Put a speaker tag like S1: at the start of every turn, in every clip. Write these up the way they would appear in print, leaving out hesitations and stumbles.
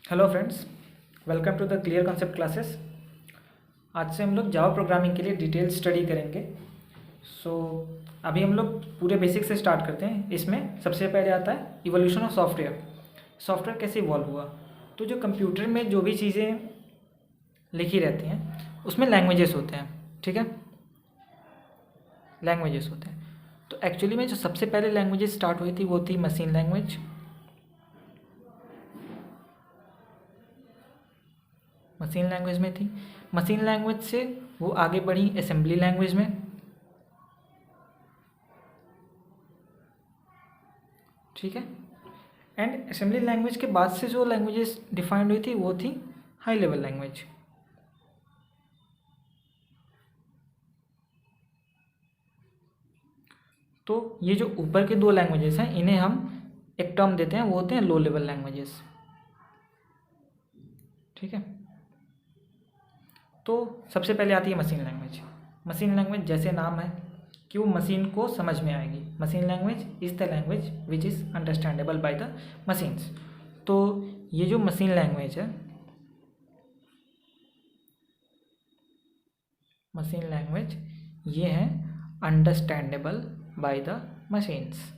S1: Hello friends, welcome to the clear concept classes. आज से हम लोग जावा प्रोग्रामिंग के लिए डिटेल स्टडी करेंगे। सो अभी हम लोग पूरे बेसिक से स्टार्ट करते हैं। इसमें सबसे पहले आता है इवोल्यूशन ऑफ सॉफ्टवेयर। सॉफ्टवेयर कैसे इवॉल्व हुआ। तो जो कंप्यूटर में जो भी चीज़ें लिखी रहती हैं उसमें लैंग्वेजेस होते हैं, ठीक है, लैंग्वेजेस होते हैं। तो एक्चुअली में जो सबसे पहले लैंग्वेजेस स्टार्ट हुई थी वो थी मशीन लैंग्वेज। मशीन लैंग्वेज में थी। मशीन लैंग्वेज से वो आगे बढ़ी असेंबली लैंग्वेज में, ठीक है। एंड असेंबली लैंग्वेज के बाद से जो लैंग्वेजेस डिफाइंड हुई थी वो थी हाई लेवल लैंग्वेज। तो ये जो ऊपर के दो लैंग्वेजेस हैं इन्हें हम एक टर्म देते हैं, वो होते हैं लो लेवल लैंग्वेजेस, ठीक है। तो सबसे पहले आती है मशीन लैंग्वेज। मशीन लैंग्वेज जैसे नाम है कि वो मशीन को समझ में आएगी। Machine language is the language which is understandable by the machines. तो ये जो मशीन लैंग्वेज है, मशीन लैंग्वेज ये है अंडरस्टैंडेबल बाय द मशीन्स।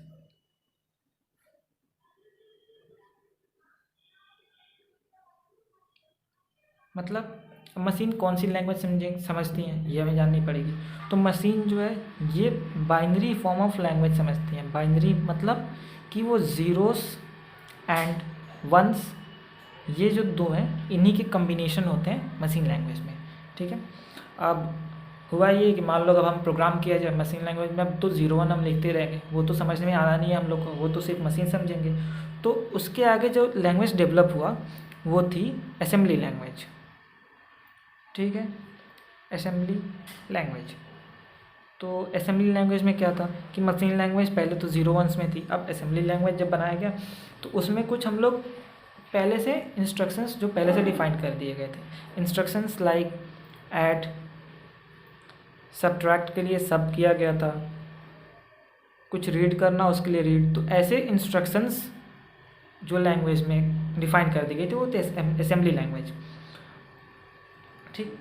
S1: मतलब मशीन कौन सी लैंग्वेज समझती हैं ये हमें जाननी पड़ेगी। तो मशीन जो है ये बाइनरी फॉर्म ऑफ लैंग्वेज समझती हैं। बाइनरी मतलब कि वो ज़ीरोस एंड वंस, ये जो दो हैं इन्हीं के कम्बिनेशन होते हैं मशीन लैंग्वेज में, ठीक है। अब हुआ ये कि मान लो अब हम प्रोग्राम किया जाए मशीन लैंग्वेज में, अब तो 0 1 हम लिखते रहेंगे, वो तो समझ में आना नहीं है हम लोग को, वो तो सिर्फ मशीन समझेंगे। तो उसके आगे जो लैंग्वेज डेवलप हुआ वो थी असेंबली लैंग्वेज, ठीक है, असेंबली लैंग्वेज। तो असेंबली लैंग्वेज में क्या था कि मशीन लैंग्वेज पहले तो 0 1 में थी, अब असेंबली लैंग्वेज जब बनाया गया तो उसमें कुछ हम लोग पहले से इंस्ट्रक्शंस जो पहले से डिफाइन कर दिए गए थे। इंस्ट्रक्शंस लाइक ऐड, सब्ट्रैक्ट के लिए सब किया गया था, कुछ रीड करना उसके लिए रीड। तो ऐसे इंस्ट्रक्शंस जो लैंग्वेज में डिफाइन कर दी गई थी वो थे असेंबली लैंग्वेज, ठीक।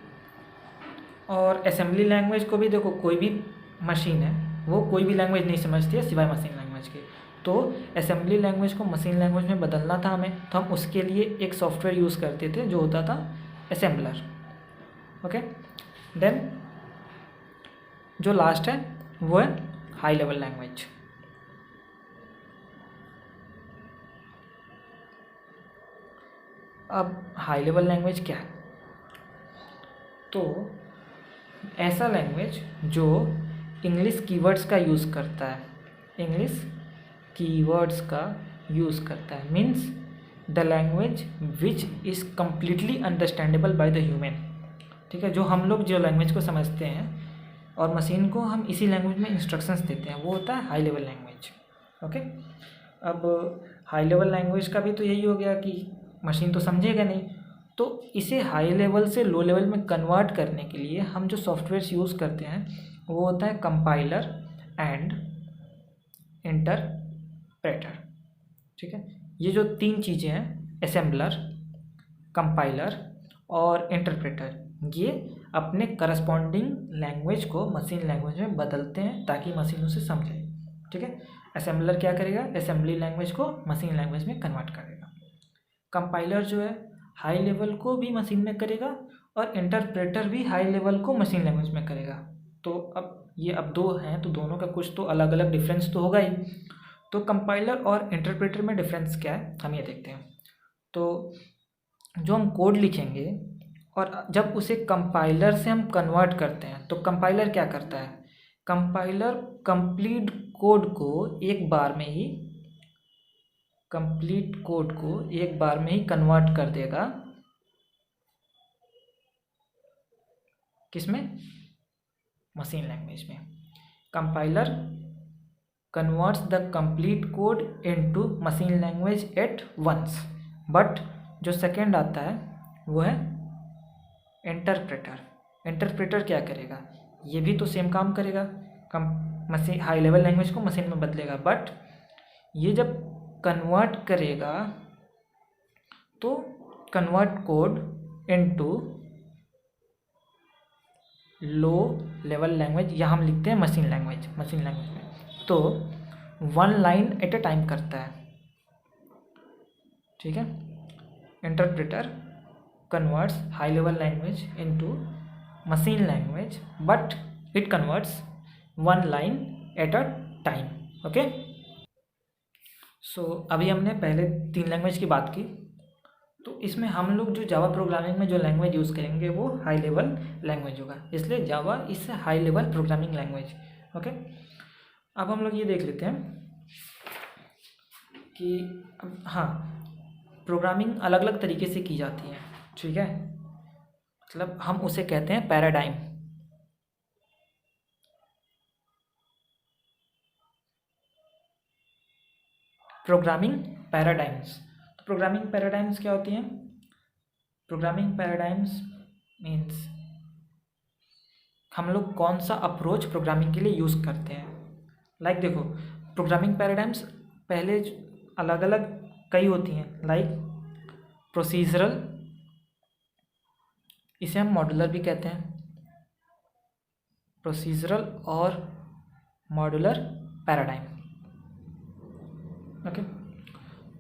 S1: और असेंबली लैंग्वेज को भी देखो, कोई भी मशीन है वो कोई भी लैंग्वेज नहीं समझती है सिवाय मशीन लैंग्वेज के। तो असेंबली लैंग्वेज को मशीन लैंग्वेज में बदलना था हमें, तो हम उसके लिए एक सॉफ्टवेयर यूज़ करते थे जो होता था असेंबलर, ओके। देन जो लास्ट है वो है हाई लेवल लैंग्वेज। अब हाई लेवल लैंग्वेज क्या है। तो ऐसा लैंग्वेज जो इंग्लिश कीवर्ड्स का यूज़ करता है, इंग्लिश कीवर्ड्स का यूज़ करता है, means the language which is completely understandable by the human, ठीक है। जो हम लोग जो लैंग्वेज को समझते हैं और मशीन को हम इसी लैंग्वेज में इंस्ट्रक्शंस देते हैं, वो होता है हाई लेवल लैंग्वेज, ओके। अब हाई लेवल लैंग्वेज का भी तो यही हो गया कि मशीन तो समझेगा नहीं, तो इसे हाई लेवल से लो लेवल में कन्वर्ट करने के लिए हम जो सॉफ्टवेयर्स यूज़ करते हैं वो होता है कंपाइलर एंड इंटरप्रेटर, ठीक है। ये जो तीन चीज़ें हैं असेंबलर, कंपाइलर और इंटरप्रेटर, ये अपने करस्पॉन्डिंग लैंग्वेज को मशीन लैंग्वेज में बदलते हैं ताकि मशीन उसे समझे, ठीक है। असेंबलर क्या करेगा, असेंबली लैंग्वेज को मशीन लैंग्वेज में कन्वर्ट करेगा। कंपाइलर जो है हाई लेवल को भी मशीन में करेगा और इंटरप्रेटर भी हाई लेवल को मशीन लैंग्वेज में करेगा। तो अब ये अब दो हैं तो दोनों का कुछ तो अलग अलग डिफरेंस तो होगा ही। तो कंपाइलर और इंटरप्रेटर में डिफरेंस क्या है हम ये देखते हैं। तो जो हम कोड लिखेंगे और जब उसे कंपाइलर से हम कन्वर्ट करते हैं तो कंपाइलर क्या करता है, कंपाइलर कंप्लीट कोड को एक बार में ही, कंप्लीट कोड को एक बार में ही कन्वर्ट कर देगा, किसमें, मशीन लैंग्वेज में। Compiler converts the complete code into machine language at once, but जो सेकंड आता है वो है इंटरप्रेटर। इंटरप्रेटर क्या करेगा, ये भी तो सेम काम करेगा, मशीन हाई लेवल लैंग्वेज को मशीन में बदलेगा, बट ये जब कन्वर्ट करेगा तो convert code into low level language, या हम लिखते हैं मशीन लैंग्वेज में, तो 1 लाइन एट ए टाइम करता है, ठीक है। Interpreter converts high level language into machine language, but it converts 1 line at a time, okay. So अभी हमने पहले 3 लैंग्वेज की बात की, तो इसमें हम लोग जो जावा प्रोग्रामिंग में जो लैंग्वेज यूज़ करेंगे वो हाई लेवल लैंग्वेज होगा, इसलिए Java is high level programming language, okay. अब हम लोग ये देख लेते हैं कि हाँ, प्रोग्रामिंग अलग अलग तरीके से की जाती है, ठीक है। मतलब हम उसे कहते हैं पैराडाइम। प्रोग्रामिंग पैराडाइम्स, तो प्रोग्रामिंग पैराडाइम्स क्या होती हैं? प्रोग्रामिंग पैराडाइम्स मीन्स हम लोग कौन सा अप्रोच प्रोग्रामिंग के लिए यूज़ करते हैं। लाइक देखो, प्रोग्रामिंग पैराडाइम्स पहले अलग अलग कई होती हैं, लाइक प्रोसीजरल, इसे हम मॉड्यूलर भी कहते हैं, प्रोसीजरल और मॉड्यूलर पैराडाइम, ओके।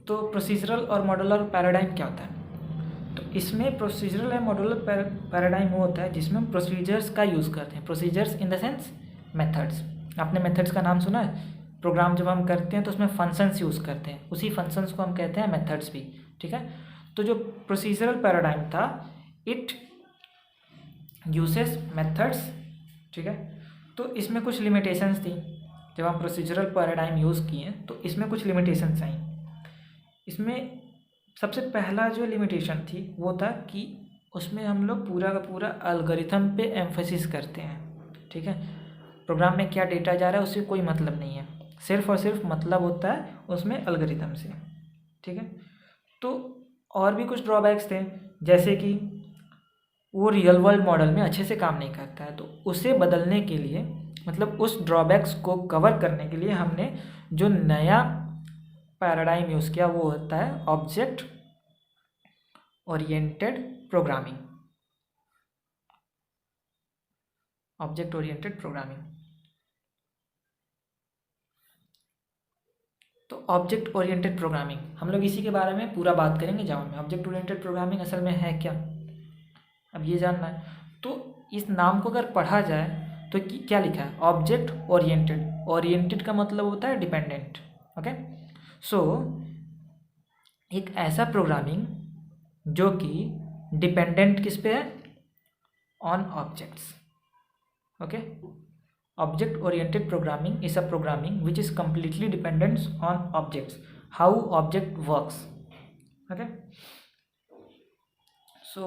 S1: तो प्रोसीजरल और मॉड्यूलर पैराडाइम क्या होता है? तो इसमें प्रोसीजरल या मॉड्यूलर पैराडाइम वो होता है जिसमें हम प्रोसीजर्स का यूज़ करते हैं। Procedures in the sense methods. आपने मेथड्स का नाम सुना है? प्रोग्राम जब हम करते हैं तो उसमें फंक्शंस यूज़ करते हैं, उसी फंक्शंस को हम कहते हैं मेथड्स भी, ठीक है। तो जो प्रोसीजरल पैराडाइम था, इट यूसेस मेथड्स, ठीक है। तो इसमें कुछ लिमिटेशंस थी, जब हम प्रोसीजरल पैराडाइम यूज़ किए तो इसमें कुछ लिमिटेशंस आई। इसमें सबसे पहला जो लिमिटेशन थी वो था कि उसमें हम लोग पूरा का पूरा एल्गोरिथम पे एम्फेसिस करते हैं, ठीक है। प्रोग्राम में क्या डेटा जा रहा है उससे कोई मतलब नहीं है, सिर्फ और सिर्फ मतलब होता है उसमें एल्गोरिथम से, ठीक है। तो और भी कुछ ड्रॉबैक्स थे, जैसे कि वो रियल वर्ल्ड मॉडल में अच्छे से काम नहीं करता है, तो उसे बदलने के लिए, मतलब उस ड्रॉबैक्स को कवर करने के लिए हमने जो नया पैराडाइम यूज़ किया वो होता है object oriented programming. Object oriented programming, तो ऑब्जेक्ट ओरिएंटेड प्रोग्रामिंग हम लोग इसी के बारे में पूरा बात करेंगे जावा में। ऑब्जेक्ट ओरिएंटेड प्रोग्रामिंग असल में है क्या, अब ये जानना है। तो इस नाम को अगर पढ़ा जाए तो क्या लिखा है? Object oriented. ओरिएंटेड का मतलब होता है डिपेंडेंट, ओके। सो एक ऐसा प्रोग्रामिंग जो कि डिपेंडेंट किस पे है? On objects, okay. Object oriented programming is a programming which is completely dependent on objects, how object works, okay. So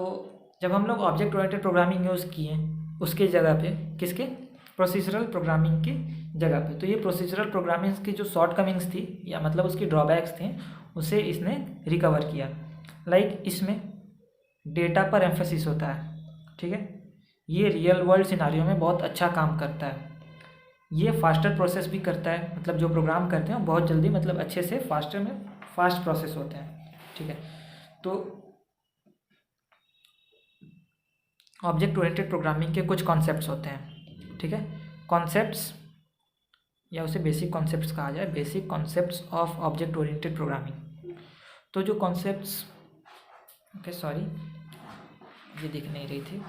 S1: जब हम लोग ऑब्जेक्ट ओरिएंटेड प्रोग्रामिंग यूज़ किए उसके जगह पे किसके? प्रोसीजरल प्रोग्रामिंग की जगह पे। तो ये प्रोसीजरल प्रोग्रामिंग की जो शॉर्टकमिंग्स थी या मतलब उसकी ड्रॉबैक्स थी उसे इसने रिकवर किया। लाइक इसमें डेटा पर एम्फेसिस होता है, ठीक है। ये रियल वर्ल्ड सिनारियो में बहुत अच्छा काम करता है। ये फास्टर प्रोसेस भी करता है, मतलब जो प्रोग्राम करते हैं बहुत जल्दी, मतलब अच्छे से फास्ट प्रोसेस होते हैं, ठीक है। तो ऑब्जेक्ट ओरिएंटेड प्रोग्रामिंग के कुछ कॉन्सेप्ट्स होते हैं, ठीक है। कॉन्सेप्ट्स या उसे बेसिक कॉन्सेप्ट्स कहा जाए, basic concepts of object oriented programming. तो जो कॉन्सेप्ट्स, ओके सॉरी ये दिख नहीं रही थी,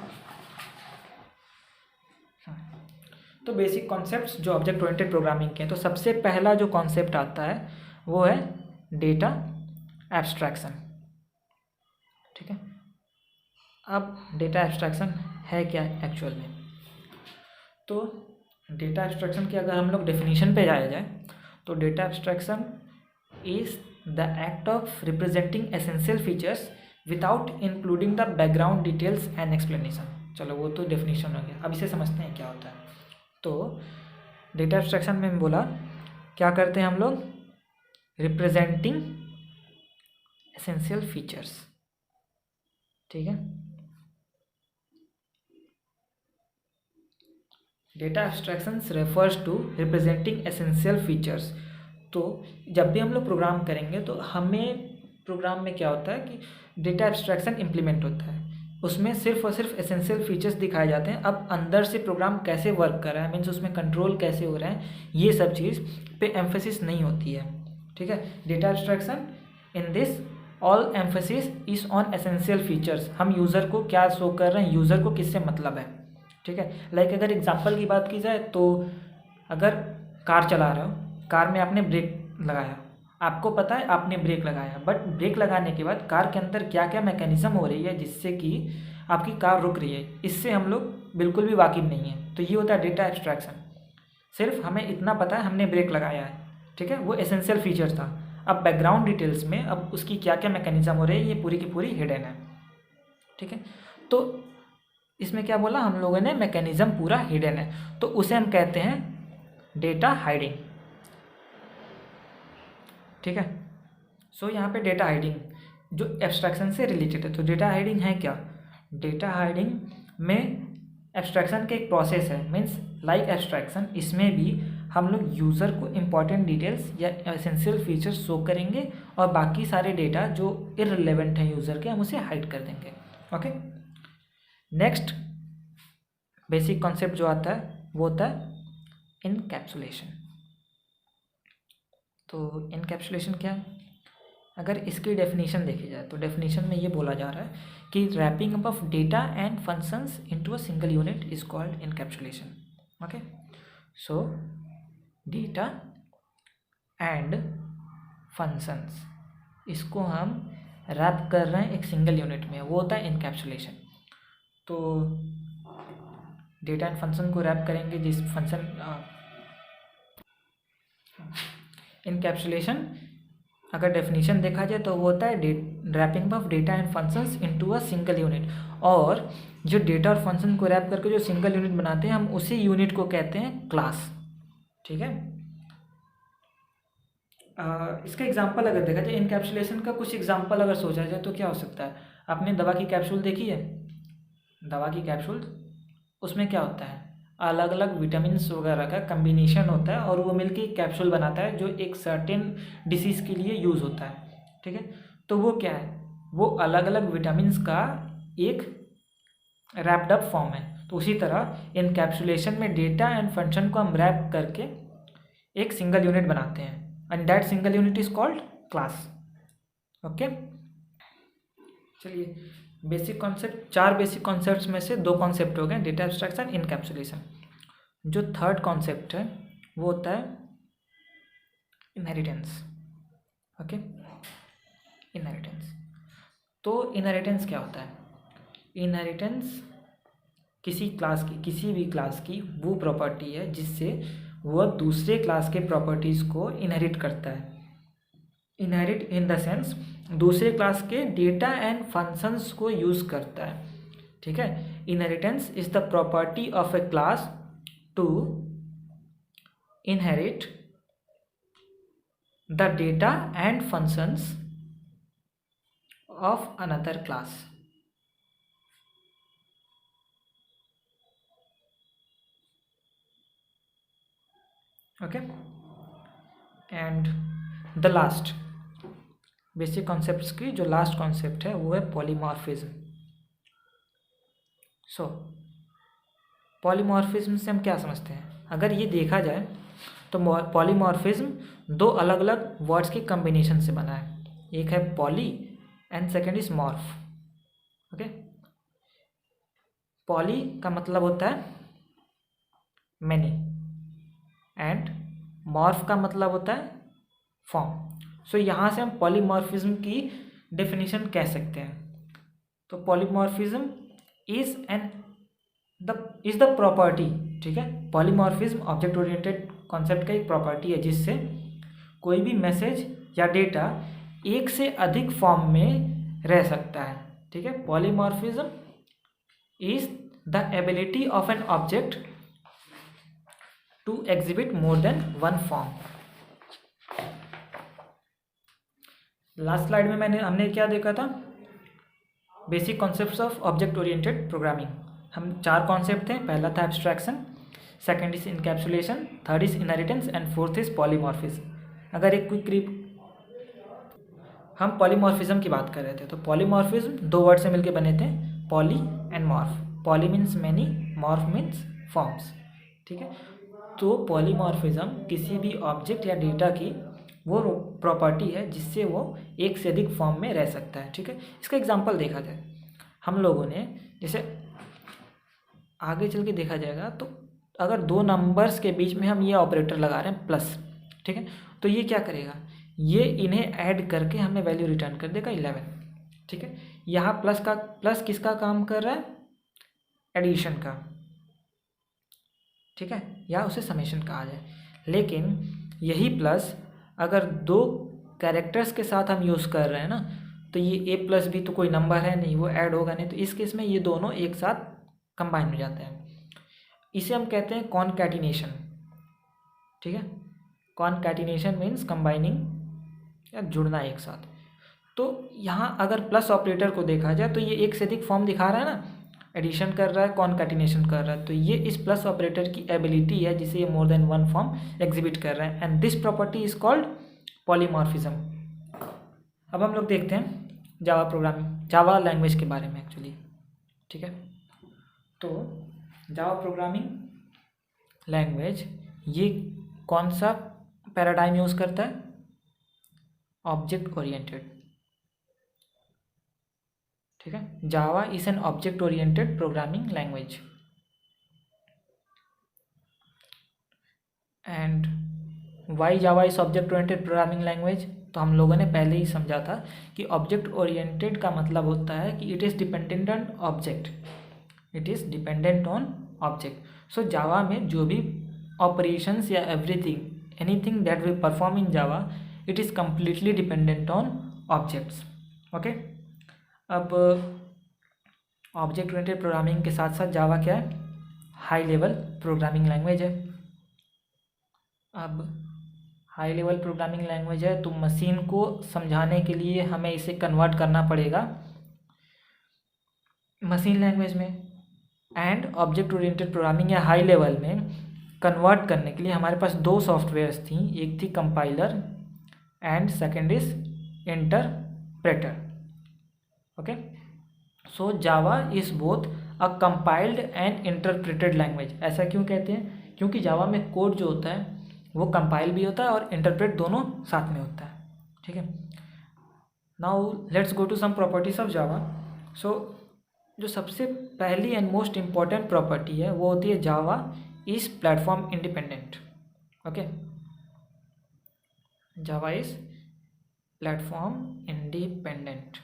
S1: तो बेसिक कॉन्सेप्ट्स जो ऑब्जेक्ट ओरिएंटेड प्रोग्रामिंग के हैं, तो सबसे पहला जो कॉन्सेप्ट आता है वो है डेटा एब्स्ट्रैक्शन, ठीक है। अब डेटा एब्स्ट्रैक्शन है क्या एक्चुअल में? तो डेटा एब्स्ट्रैक्शन की अगर हम लोग डेफिनेशन पे जाया जाए तो data abstraction is the act of representing essential features without including the background details and explanation. चलो वो तो डेफिनेशन हो गया, अब इसे समझते हैं क्या होता है। तो डेटा एब्स्ट्रैक्शन में बोला क्या करते हैं हम लोग? रिप्रेजेंटिंग एसेंशियल फीचर्स, ठीक है। Data abstractions refers to representing essential features. तो जब भी हम लोग प्रोग्राम करेंगे तो हमें प्रोग्राम में क्या होता है कि डेटा एब्स्ट्रैक्शन इम्प्लीमेंट होता है, उसमें सिर्फ और सिर्फ एसेंशियल फीचर्स दिखाए जाते हैं। अब अंदर से प्रोग्राम कैसे वर्क कर रहा है, मीन्स उसमें कंट्रोल कैसे हो रहा है, ये सब चीज़ पे एम्फेसिस नहीं होती है, ठीक है। Data abstraction in this all emphasis is on essential features, हम यूज़र को क्या शो कर रहे हैं, यूज़र को किससे मतलब है, ठीक है। लाइक अगर एग्जांपल की बात की जाए तो अगर कार चला रहे हो, कार में आपने ब्रेक लगाया, आपको पता है आपने ब्रेक लगाया, बट ब्रेक लगाने के बाद कार के अंदर क्या क्या मैकेनिज्म हो रही है जिससे कि आपकी कार रुक रही है, इससे हम लोग बिल्कुल भी वाकिफ नहीं है। तो ये होता है डेटा एब्स्ट्रैक्शन। सिर्फ हमें इतना पता है हमने ब्रेक लगाया है, ठीक है, वो एसेंशियल फीचर था। अब बैकग्राउंड डिटेल्स में अब उसकी क्या क्या मैकेनिज्म हो रही है ये पूरी की पूरी हिडन है, ठीक है। तो इसमें क्या बोला हम लोगों ने, मैकेनिज्म पूरा हिडन है, तो उसे हम कहते हैं डेटा हाइडिंग, ठीक है। सो यहाँ पे डेटा हाइडिंग जो एब्स्ट्रैक्शन से रिलेटेड है, तो डेटा हाइडिंग है क्या, डेटा हाइडिंग में एब्स्ट्रैक्शन का एक प्रोसेस है, मीन्स लाइक एब्स्ट्रैक्शन, इसमें भी हम लोग यूज़र को इम्पॉर्टेंट डिटेल्स या एसेंशियल फीचर्स शो करेंगे और बाकी सारे डेटा जो इररिलेवेंट हैं यूज़र के हम उसे हाइड कर देंगे, ओके। नेक्स्ट बेसिक कॉन्सेप्ट जो आता है वो होता है इनकैप्सुलेशन। तो इनकैप्सुलेशन क्या है, अगर इसकी डेफिनेशन देखी जाए तो डेफिनेशन में ये बोला जा रहा है कि wrapping up of data and functions into a single unit is called encapsulation, okay. So data and functions, इसको हम रैप कर रहे हैं एक सिंगल यूनिट में, वो होता है इनकैप्सुलेशन। तो डेटा एंड फंक्शन को रैप करेंगे जिस फंक्शन इनकैप्सुलेशन अगर डेफिनेशन देखा जाए तो वो होता है wrapping of data and functions into a single unit, और जो डेटा और फंक्शन को रैप करके जो सिंगल यूनिट बनाते हैं हम उसी यूनिट को कहते हैं क्लास, ठीक है। इसका एग्जांपल अगर देखा जाए, इनकैप्सुलेशन का कुछ एग्जांपल अगर सोचा जाए तो क्या हो सकता है, आपने दवा की कैप्सूल देखी है, दवा की कैप्सूल, उसमें क्या होता है, अलग अलग विटामिन्स वगैरह का कम्बिनेशन होता है और वो मिलके एक कैप्सूल बनाता है जो एक सर्टेन डिसीज़ के लिए यूज़ होता है, ठीक है। तो वो क्या है, वो अलग अलग विटामिन्स का एक रैप्ड अप फॉर्म है। तो उसी तरह इनकैप्सुलेशन में डेटा एंड फंक्शन को हम रैप करके एक सिंगल यूनिट बनाते हैं, and that single unit is called class, okay. चलिए बेसिक कॉन्सेप्ट, 4 बेसिक कॉन्सेप्ट्स में से 2 कॉन्सेप्ट हो गए, डेटा एब्स्ट्रैक्शन, इनकैप्सुलेशन। जो थर्ड कॉन्सेप्ट है वो होता है इनहेरिटेंस, ओके। इनहेरिटेंस, तो इनहेरिटेंस क्या होता है, इनहेरिटेंस किसी क्लास की, किसी भी क्लास की वो प्रॉपर्टी है जिससे वह दूसरे क्लास के प्रॉपर्टीज़ को इनहेरिट करता है। इनहेरिट इन द सेंस दूसरे क्लास के डेटा एंड फंक्शंस को यूज़ करता है, ठीक है। Inheritance is the property of a class to inherit the data and functions of another class, okay. And the last basic concepts की जो last concept है वो है पॉलीमॉर्फिज्म। सो पॉलीमॉर्फिज्म से हम क्या समझते हैं, अगर ये देखा जाए तो पॉलीमॉर्फिज्म 2 अलग अलग वर्ड्स के कम्बिनेशन से बना है, एक है poly and second is morph, okay. Poly का मतलब होता है मैनी एंड मॉर्फ का मतलब होता है फॉर्म। सो यहाँ से हम पॉलीमॉर्फिज्म की डेफिनेशन कह सकते हैं। तो पॉलीमॉर्फिज्म इज द प्रॉपर्टी, ठीक है। पॉलीमॉर्फिज्म ऑब्जेक्ट ओरिएंटेड कॉन्सेप्ट का एक प्रॉपर्टी है जिससे कोई भी मैसेज या डेटा एक से अधिक फॉर्म में रह सकता है, ठीक है। Polymorphism is the ability of an object to exhibit more than one form. Last slide में हमने क्या देखा था, basic concepts of object oriented programming. हम 4 कॉन्सेप्ट थे, पहला था abstraction, second is encapsulation, third is inheritance and fourth is polymorphism. अगर एक क्विक हम पॉलीमॉर्फिज्म की बात कर रहे थे। तो पॉलीमॉर्फिज्म दो वर्ड से मिलकर बने थे, poly and morph. Poly means many, morph means forms, ठीक है। तो पॉलीमॉर्फिज्म किसी भी ऑब्जेक्ट या डेटा की वो प्रॉपर्टी है जिससे वो एक से अधिक फॉर्म में रह सकता है, ठीक है। इसका एग्जांपल देखा जाए, हम लोगों ने जैसे आगे चल के देखा जाएगा, तो अगर दो नंबर्स के बीच में हम ये ऑपरेटर लगा रहे हैं प्लस, ठीक है, तो ये क्या करेगा, ये इन्हें ऐड करके हमें वैल्यू रिटर्न कर देगा 11, ठीक है। यहाँ प्लस किसका काम कर रहा है, एडिशन का, ठीक है, या उसे समेशन कहा जाए। लेकिन यही प्लस अगर दो कैरेक्टर्स के साथ हम यूज़ कर रहे हैं ना, तो ये ए प्लस भी तो कोई नंबर है नहीं, वो ऐड होगा नहीं, तो इस केस में ये दोनों एक साथ कंबाइन हो जाते हैं। इसे हम कहते हैं कॉनकैटिनेशन, ठीक है। कॉनकैटिनेशन मीन्स कंबाइनिंग या जुड़ना एक साथ। तो यहाँ अगर प्लस ऑपरेटर को देखा जाए तो ये एक से अधिक फॉर्म दिखा रहा है ना, एडिशन कर रहा है, कॉनकैटिनेशन कर रहा है, तो ये इस प्लस ऑपरेटर की एबिलिटी है जिसे ये मोर देन वन फॉर्म एग्जिबिट कर रहा है, and this property is called polymorphism. अब हम लोग देखते हैं जावा लैंग्वेज के बारे में एक्चुअली, ठीक है। तो जावा प्रोग्रामिंग लैंग्वेज ये कौन सा पैराडाइम यूज़ करता है, ऑब्जेक्ट ओरिएंटेड, ठीक है। Java is an object oriented programming language, and why Java is object oriented programming language. तो हम लोगों ने पहले ही समझा था कि ऑब्जेक्ट ओरिएंटेड का मतलब होता है कि it is dependent on object, it is dependent on object. So Java में जो भी ऑपरेशंस या everything anything that we perform in Java, it is completely dependent on objects, okay. अब ऑब्जेक्ट ओरिएंटेड प्रोग्रामिंग के साथ साथ जावा क्या है, हाई लेवल प्रोग्रामिंग लैंग्वेज है। अब हाई लेवल प्रोग्रामिंग लैंग्वेज है तो मशीन को समझाने के लिए हमें इसे कन्वर्ट करना पड़ेगा मशीन लैंग्वेज में, एंड ऑब्जेक्ट ओरिएंटेड प्रोग्रामिंग या हाई लेवल में कन्वर्ट करने के लिए हमारे पास दो सॉफ्टवेयर्स थी, एक थी compiler and second is interpreter, okay. So Java is both a compiled and interpreted language. ऐसा क्यों कहते हैं, क्योंकि जावा में कोड जो होता है वो कंपाइल भी होता है और इंटरप्रेट दोनों साथ में होता है, ठीक है। Now let's go to some properties of Java. So जो सबसे पहली एंड मोस्ट इम्पॉर्टेंट प्रॉपर्टी है वो होती है Java is platform independent, okay. Java is platform independent.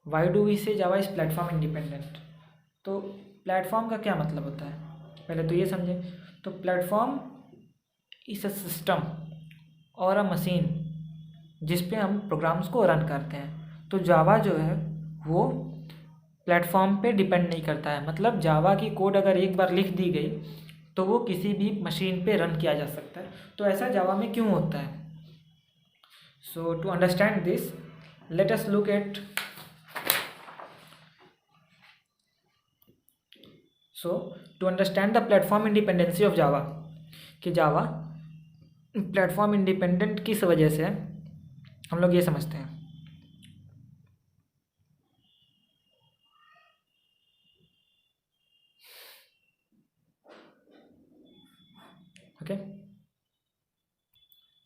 S1: Why do we say Java is platform independent. तो प्लेटफॉर्म का क्या मतलब होता है, पहले तो ये समझें। तो प्लेटफॉर्म इज अ सिस्टम और अ मशीन जिस पे हम प्रोग्राम्स को रन करते हैं। तो जावा जो है वो प्लेटफॉर्म पे डिपेंड नहीं करता है, मतलब जावा की कोड अगर एक बार लिख दी गई तो वो किसी भी मशीन पे रन किया जा सकता है। तो ऐसा जावा में क्यों होता है। So to understand this let us look at to understand the platform independency of Java, कि जावा प्लेटफॉर्म इंडिपेंडेंट किस वजह से है, हम लोग ये समझते हैं। ओके,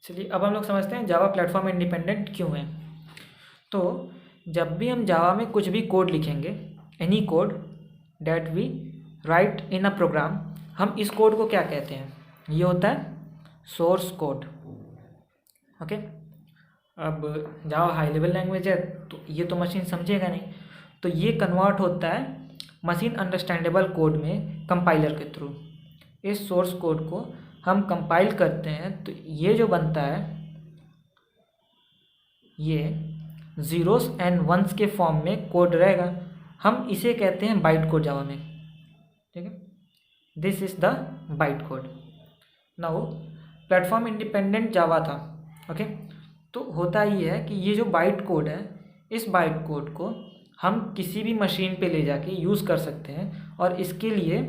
S1: चलिए अब हम लोग समझते हैं जावा प्लेटफॉर्म इंडिपेंडेंट क्यों है। तो जब भी हम जावा में कुछ भी कोड लिखेंगे, any code that we write in a program, हम इस कोड को क्या कहते हैं, ये होता है सोर्स कोड, ओके। अब जावा हाई लेवल लैंग्वेज है तो ये तो मशीन समझेगा नहीं, तो ये कन्वर्ट होता है मशीन अंडरस्टैंडेबल कोड में कंपाइलर के थ्रू। इस सोर्स कोड को हम कंपाइल करते हैं तो ये जो बनता है ये ज़ीरोस एंड वंस के फॉर्म में कोड रहेगा, हम इसे कहते हैं बाइट कोड जावा में, ठीक है। This is the byte code. Now platform independent Java था, ओके। तो होता ये है कि ये जो बाइट कोड है, इस बाइट कोड को हम किसी भी मशीन पे ले जाके यूज़ कर सकते हैं और इसके लिए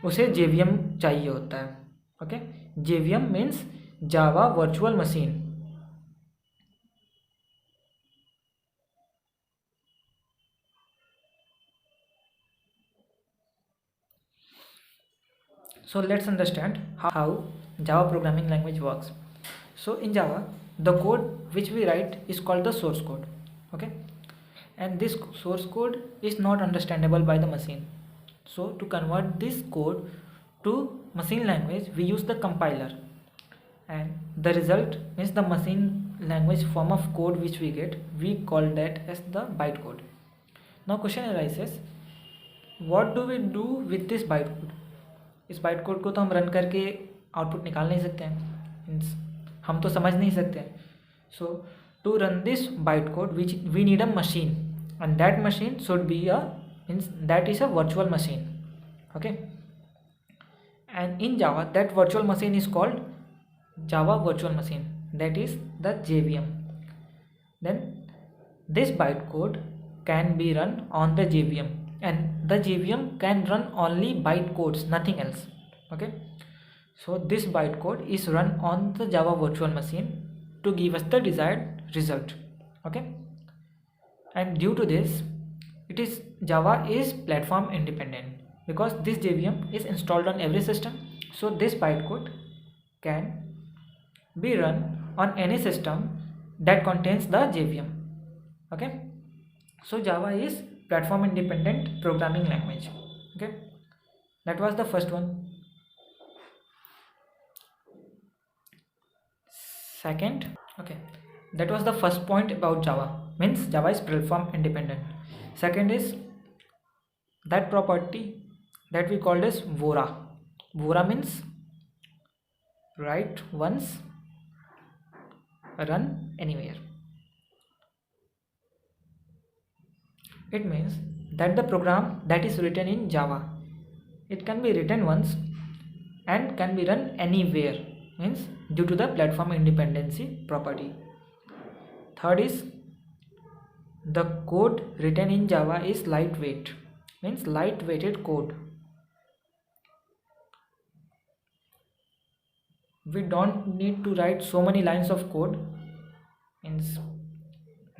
S1: उसे जेवीएम चाहिए होता है, okay. JVM means Java virtual machine, So let's understand how Java programming language works. So in Java, the code which we write is called the source code. Okay, and this source code is not understandable by the machine. So to convert this code to machine language, we use the compiler, and the result means the machine language form of code which we get, we call that as the bytecode. Now question arises, what do we do with this bytecode? इस bytecode को तो हम run करके output निकाल नहीं सकते हैं, means हम तो समझ नहीं सकते हैं. So to run this bytecode which we need a machine, and that machine should be a means that is a virtual machine. Okay, and in Java that virtual machine is called Java virtual machine, that is the JVM. Then this bytecode can be run on the JVM, and the JVM can run only bytecodes, nothing else. Okay, so this bytecode is run on the Java virtual machine to give us the desired result. Okay, and due to this it is Java is platform independent, because this JVM is installed on every system. So this bytecode can be run on any system that contains the JVM. Okay, so Java is platform independent programming language. Okay, that was the first one. Second, okay, that was the first point about Java, means Java is platform independent. Second is that property that we called as Vora. Vora means write once, run anywhere. It means that the program that is written in Java, it can be written once and can be run anywhere, means due to the platform independency property. Third is the code written in Java is lightweight, means lightweighted code. We don't need to write so many lines of code, means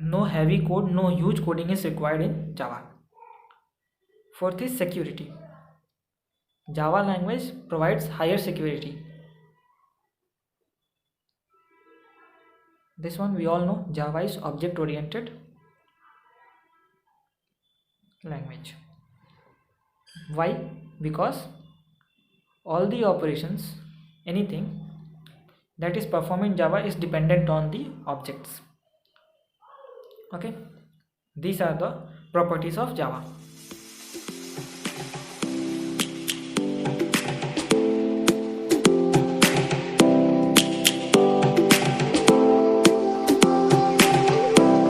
S1: no heavy code, no huge coding is required in Java. Fourth is security. Java language provides higher security. This one we all know, Java is object oriented language. Why? Because all the operations, anything that is performed in Java is dependent on the objects. Okay, these are the properties of Java.